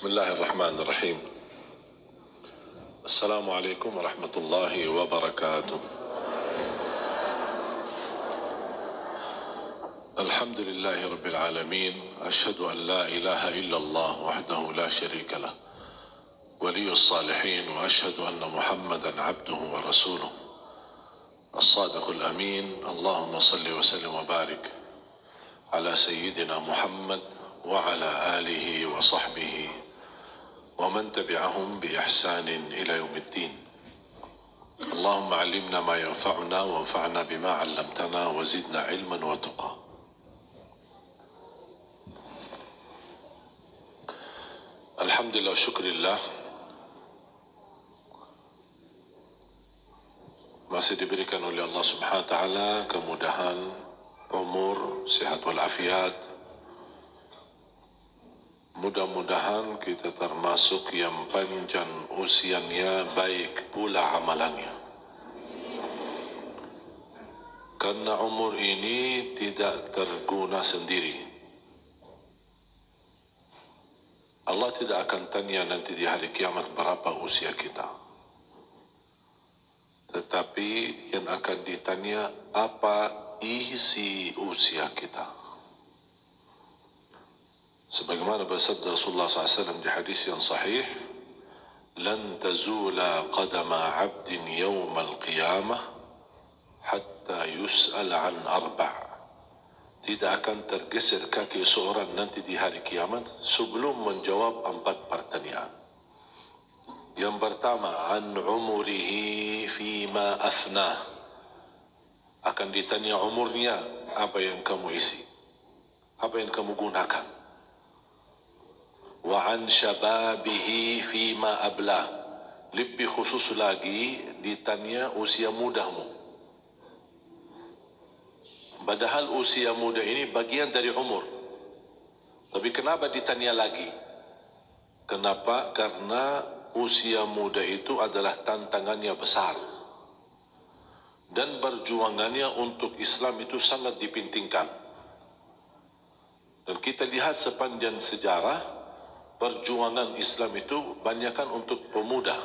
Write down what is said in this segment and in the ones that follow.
بسم الله الرحمن الرحيم. السلام عليكم ورحمة الله وبركاته. الحمد لله رب العالمين، أشهد أن لا إله إلا الله وحده لا شريك له ولي الصالحين، وأشهد أن محمدا عبده ورسوله الصادق الأمين. اللهم صل وسلم وبارك على سيدنا محمد وعلى آله وصحبه ومن تبعهم بإحسان إلى يوم الدين. اللهم علمنا ما ينفعنا وانفعنا بما علمتنا وزدنا علما وتقى. Alhamdulillah, syukurillah, masih diberikan oleh Allah Subhanahu wa Ta'ala kemudahan, umur, sehat walafiat. Mudah-mudahan kita termasuk yang panjang usianya, baik pula amalannya. Karena umur ini tidak terguna sendiri. Allah tidak akan tanya nanti di hari kiamat berapa usia kita. Tetapi yang akan ditanya apa isi usia kita. Sebagaimana bersabda Rasulullah SAW di hadis yang sahih, "Lan tazula qadama 'abdin yawmal qiyamah hatta yus'al 'an arba'." Tidak akan tergeser kaki seorang nanti di hari kiamat sebelum menjawab 4 pertanyaan. Yang pertama, an umurihi fima afnah. Akan ditanya umurnya, apa yang kamu isi, apa yang kamu gunakan. Wa an syababihi fima ablah. Lebih khusus lagi ditanya usia mudahmu. Padahal usia muda ini bagian dari umur. Tapi kenapa ditanya lagi? Kenapa? Karena usia muda itu adalah tantangannya besar. Dan perjuangannya untuk Islam itu sangat dipintingkan. Dan kita lihat sepanjang sejarah, perjuangan Islam itu banyakkan untuk pemuda.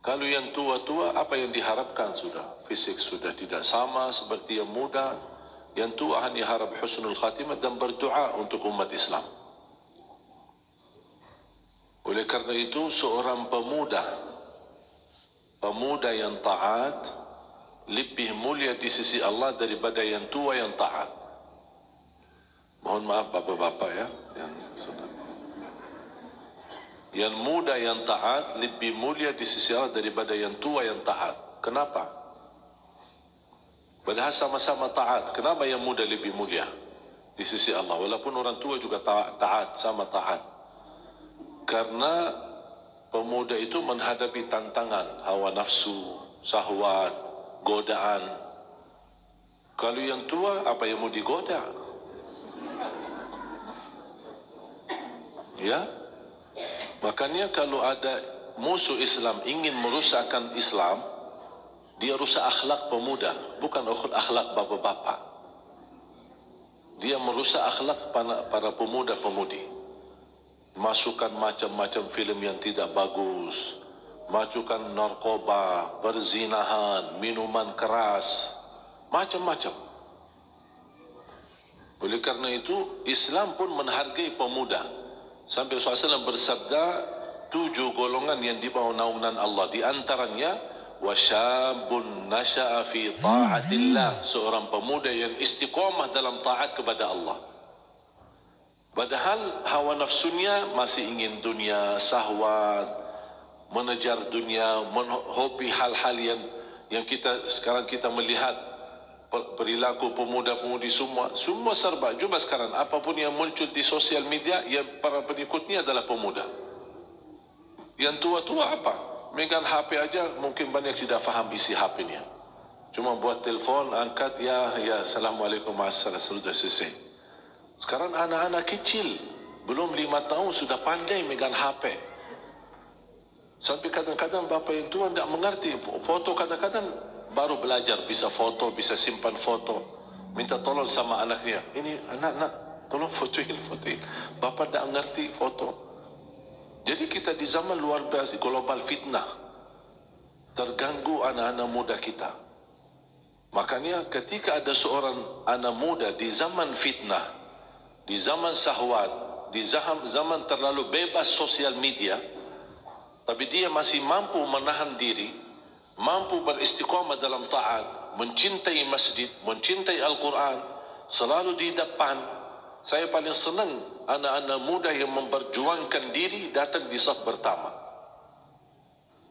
Kalau yang tua-tua, apa yang diharapkan sudah? Fisik sudah tidak sama seperti yang muda. Yang tua hanya harap husnul khatimah dan berdoa untuk umat Islam. Oleh karena itu, seorang pemuda yang taat lebih mulia di sisi Allah daripada yang tua yang taat. Mohon maaf bapak-bapak ya, yang sudah. Yang muda yang taat lebih mulia di sisi Allah daripada yang tua yang taat. Kenapa? Padahal sama-sama taat. Kenapa yang muda lebih mulia di sisi Allah? Walaupun orang tua juga taat, sama taat. Karena pemuda itu menghadapi tantangan, hawa nafsu, syahwat, godaan. Kalau yang tua, apa yang mau digoda? Ya? Makanya kalau ada musuh Islam ingin merusakkan Islam, dia rusak akhlak pemuda, bukan akhlak bapak-bapak. Dia merusak akhlak para pemuda-pemudi. Masukkan macam-macam film yang tidak bagus, masukkan narkoba, perzinahan, minuman keras, macam-macam. Oleh karena itu, Islam pun menghargai pemuda. Sampai Rasulullah bersabda, 7 golongan yang di bawah naungan Allah. Di antaranya, wasyabun nasha'a fi ta'atillah. Seorang pemuda yang istiqamah dalam taat kepada Allah. Padahal hawa nafsunya masih ingin dunia, syahwat, mengejar dunia, hobi hal-hal yang sekarang kita melihat perilaku pemuda-pemudi semua serba. Cuma sekarang apapun yang muncul di sosial media, yang para pengikutnya adalah pemuda. Yang tua-tua apa? Megang HP aja mungkin banyak tidak faham isi HP-nya. Cuma buat telepon, angkat, ya assalamualaikum, assalam, sudah selesai. Sekarang anak-anak kecil belum 5 tahun sudah pandai megang HP. Sampai kadang-kadang bapak yang tua tidak mengerti foto, kadang-kadang baru belajar bisa foto, bisa simpan foto. Minta tolong sama anaknya, ini anak-anak tolong fotoin. Bapak tidak mengerti foto. Jadi kita di zaman luar biasa, global fitnah, terganggu anak-anak muda kita. Makanya ketika ada seorang anak muda di zaman fitnah, di zaman syahwat, di zaman terlalu bebas sosial media, tapi dia masih mampu menahan diri, mampu beristiqamah dalam taat, mencintai masjid, mencintai Al-Quran, selalu di depan. Saya paling senang anak-anak muda yang memperjuangkan diri datang di saf pertama.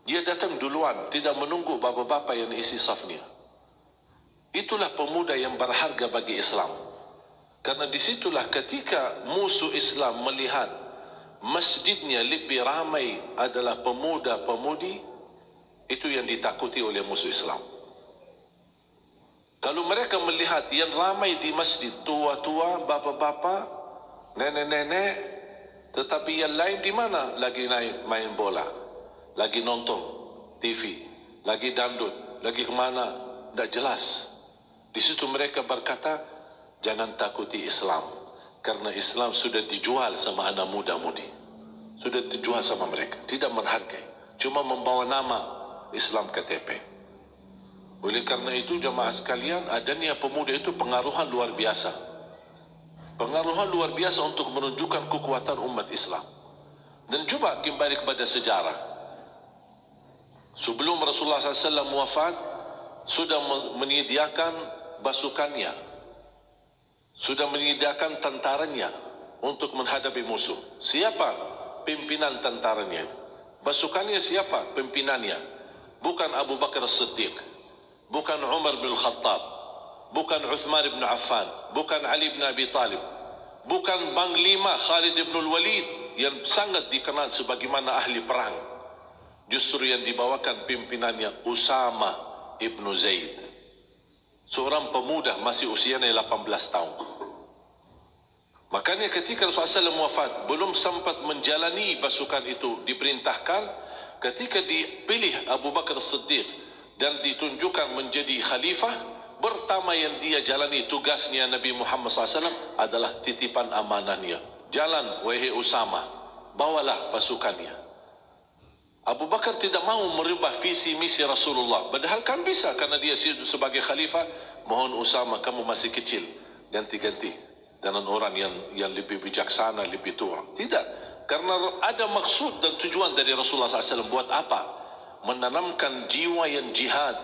Dia datang duluan, tidak menunggu bapa-bapa yang isi safnya. Itulah pemuda yang berharga bagi Islam. Karena disitulah ketika musuh Islam melihat masjidnya lebih ramai adalah pemuda-pemudi, itu yang ditakuti oleh musuh Islam. Kalau mereka melihat yang ramai di masjid tua-tua, bapa-bapa, nenek-nenek, tetapi yang lain di mana? Lagi main bola, lagi nonton TV, lagi dandut, lagi kemana? Tidak jelas. Di situ mereka berkata, jangan takuti Islam, karena Islam sudah dijual sama anak muda-mudi, sudah dijual sama mereka, tidak menghargai, cuma membawa nama Islam KTP. Oleh karena itu jamaah sekalian, adanya pemuda itu pengaruhan luar biasa, pengaruhan luar biasa untuk menunjukkan kekuatan umat Islam. Dan coba kembali kepada sejarah. Sebelum Rasulullah SAW wafat, sudah menyediakan pasukannya, sudah menyediakan tentaranya untuk menghadapi musuh. Siapa pimpinan tentaranya itu? Pasukannya siapa pimpinannya? Bukan Abu Bakar As-Siddiq, bukan Umar bin Khattab, bukan Uthman bin Affan, bukan Ali bin Abi Talib, bukan Panglima Khalid bin Walid yang sangat dikenal sebagaimana ahli perang. Justru yang dibawakan pimpinannya Usama ibn Zaid, seorang pemuda masih usianya 18 tahun. Makanya ketika Rasulullah SAW wafat, belum sempat menjalani pasukan itu, diperintahkan ketika dipilih Abu Bakar As-Siddiq dan ditunjukkan menjadi khalifah, pertama yang dia jalani tugasnya Nabi Muhammad SAW adalah titipan amanahnya. Jalan, wahai Usama, bawalah pasukannya. Abu Bakar tidak mau merubah visi misi Rasulullah, padahal kan bisa, karena dia sebagai khalifah. Mohon Usama, kamu masih kecil, ganti-ganti dengan orang yang lebih bijaksana, lebih tua. Tidak, karena ada maksud dan tujuan dari Rasulullah SAW. Buat apa? Menanamkan jiwa yang jihad,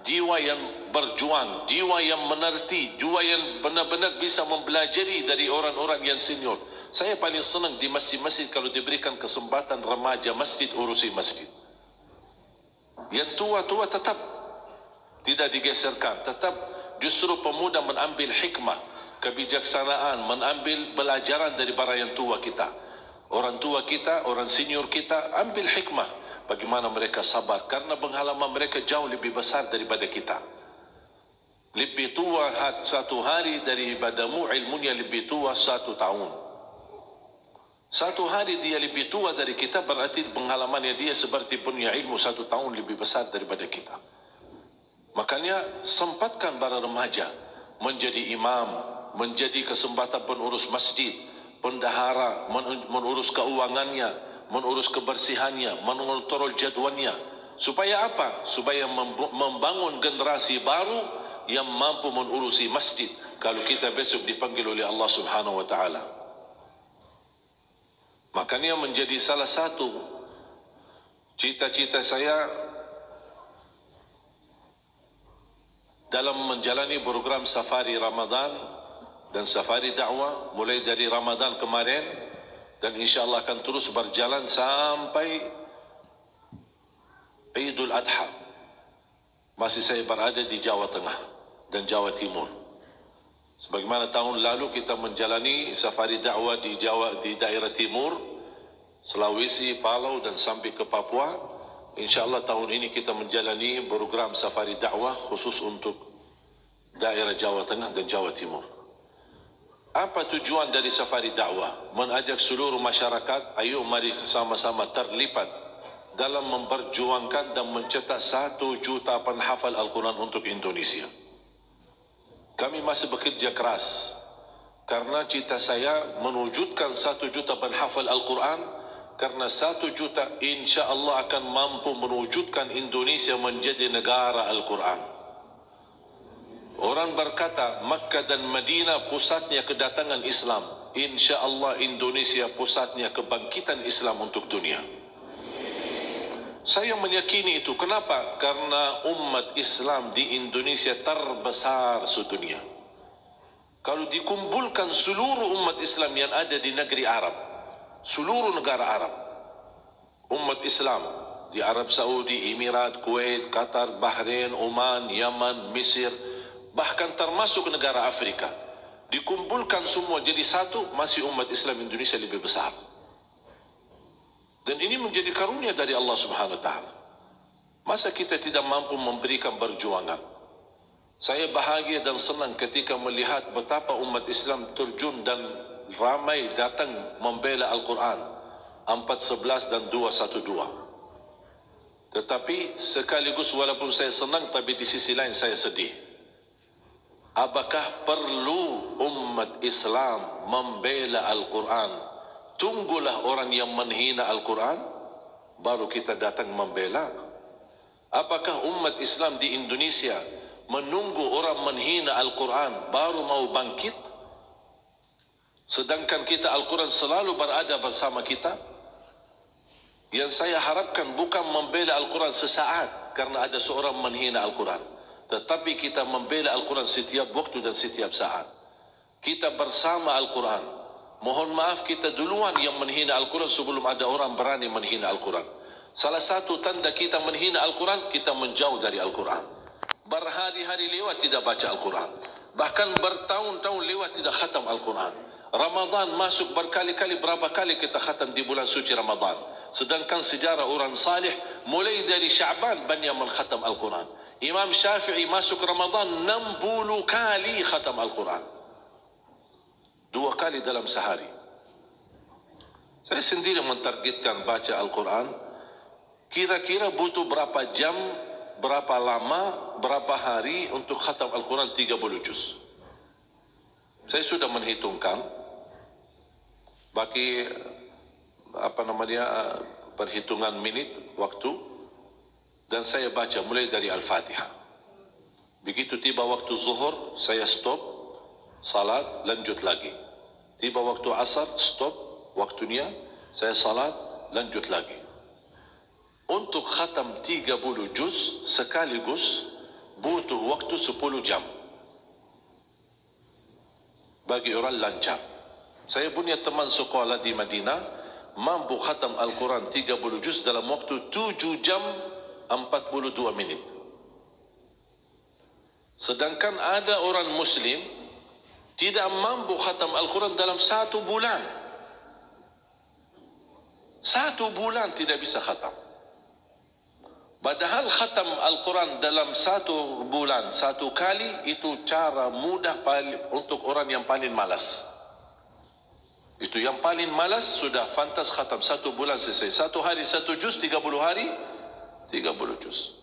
jiwa yang berjuang, jiwa yang mengerti, jiwa yang benar-benar bisa mempelajari dari orang-orang yang senior. Saya paling senang di masjid-masjid kalau diberikan kesempatan remaja masjid urusi masjid. Yang tua-tua tetap tidak digeserkan, tetap justru pemuda mengambil hikmah, kebijaksanaan, mengambil pelajaran dari para yang tua kita. Orang tua kita, orang senior kita, ambil hikmah. Bagaimana mereka sabar, karena pengalaman mereka jauh lebih besar daripada kita. Lebih tua satu hari daripadamu, ilmunya lebih tua 1 tahun. 1 hari dia lebih tua dari kita, berarti pengalamannya dia seperti punya ilmu 1 tahun lebih besar daripada kita. Makanya sempatkan para remaja menjadi imam, menjadi kesempatan pengurus masjid, pendahara, mengurus keuangannya, mengurus kebersihannya, mengontrol jadualnya. Supaya apa? Supaya membangun generasi baru yang mampu mengurusi masjid kalau kita besok dipanggil oleh Allah Subhanahu wa taala. Makanya menjadi salah satu cita-cita saya dalam menjalani program safari Ramadan dan safari dakwah mulai dari Ramadan kemarin, dan insyaAllah akan terus berjalan sampai Idul Adha. Masih saya berada di Jawa Tengah dan Jawa Timur. Sebagaimana tahun lalu kita menjalani safari dakwah di daerah Timur, Sulawesi, Palau dan sampai ke Papua. InsyaAllah tahun ini kita menjalani program safari dakwah khusus untuk daerah Jawa Tengah dan Jawa Timur. Apa tujuan dari safari dakwah? Mengajak seluruh masyarakat, ayo mari sama-sama terlibat dalam memperjuangkan dan mencetak 1 juta penghafal Al-Quran untuk Indonesia. Kami masih bekerja keras karena cita saya mewujudkan 1 juta penghafal Al-Quran, karena 1 juta insya Allah akan mampu mewujudkan Indonesia menjadi negara Al-Quran. Orang berkata Makkah dan Madinah pusatnya kedatangan Islam. Insya Allah Indonesia pusatnya kebangkitan Islam untuk dunia. Saya meyakini itu. Kenapa? Karena umat Islam di Indonesia terbesar sedunia. Kalau dikumpulkan seluruh umat Islam yang ada di negeri Arab, seluruh negara Arab, umat Islam di Arab Saudi, Emirat, Kuwait, Qatar, Bahrain, Oman, Yaman, Mesir, bahkan termasuk negara Afrika, dikumpulkan semua jadi satu, masih umat Islam Indonesia lebih besar. Dan ini menjadi karunia dari Allah Subhanahu wa taala. Masa kita tidak mampu memberikan perjuangan? Saya bahagia dan senang ketika melihat betapa umat Islam terjun dan ramai datang membela Al-Quran 4.11 dan 2.12. Tetapi sekaligus walaupun saya senang, tapi di sisi lain saya sedih. Apakah perlu umat Islam membela Al-Quran? Tunggulah orang yang menghina Al-Quran, baru kita datang membela. Apakah umat Islam di Indonesia menunggu orang menghina Al-Quran baru mau bangkit? Sedangkan kita Al-Quran selalu berada bersama kita. Yang saya harapkan bukan membela Al-Quran sesaat karena ada seorang menghina Al-Quran, tetapi kita membela Al-Quran setiap waktu dan setiap saat. Kita bersama Al-Quran. Mohon maaf, kita duluan yang menghina Al-Quran sebelum ada orang berani menghina Al-Quran. Salah satu tanda kita menghina Al-Quran, kita menjauh dari Al-Quran. Berhari-hari lewat tidak baca Al-Quran. Bahkan bertahun-tahun lewat tidak khatam Al-Quran. Ramadan masuk berkali-kali, berapa kali kita khatam di bulan suci Ramadan. Sedangkan sejarah orang salih mulai dari Sya'ban banyak mengkhatam Al-Quran. Imam Syafi'i masuk Ramadan 60 kali khatam Al-Quran. 2 kali dalam sehari. Saya sendiri mentargetkan baca Al-Quran. Kira-kira butuh berapa jam, berapa lama, berapa hari untuk khatam Al-Quran 30 juz. Saya sudah menghitungkan bagi perhitungan menit waktu, dan saya baca mulai dari Al-Fatihah. Begitu tiba waktu zuhur, saya stop salat, lanjut lagi. Tiba waktu asar, stop waktunya, saya salat, lanjut lagi. Untuk khatam 30 juz sekaligus butuh waktu 10 jam. Bagi orang lancar. Saya punya teman sekolah di Madinah mampu khatam Al-Quran 30 juz dalam waktu 7 jam 42 menit. Sedangkan ada orang Muslim tidak mampu khatam Al-Quran dalam 1 bulan. 1 bulan tidak bisa khatam. Padahal khatam Al-Quran dalam 1 bulan 1 kali itu cara mudah untuk orang yang paling malas. Itu yang paling malas sudah fantas khatam 1 bulan selesai. 1 hari 1 juz, 30 hari 30 juz.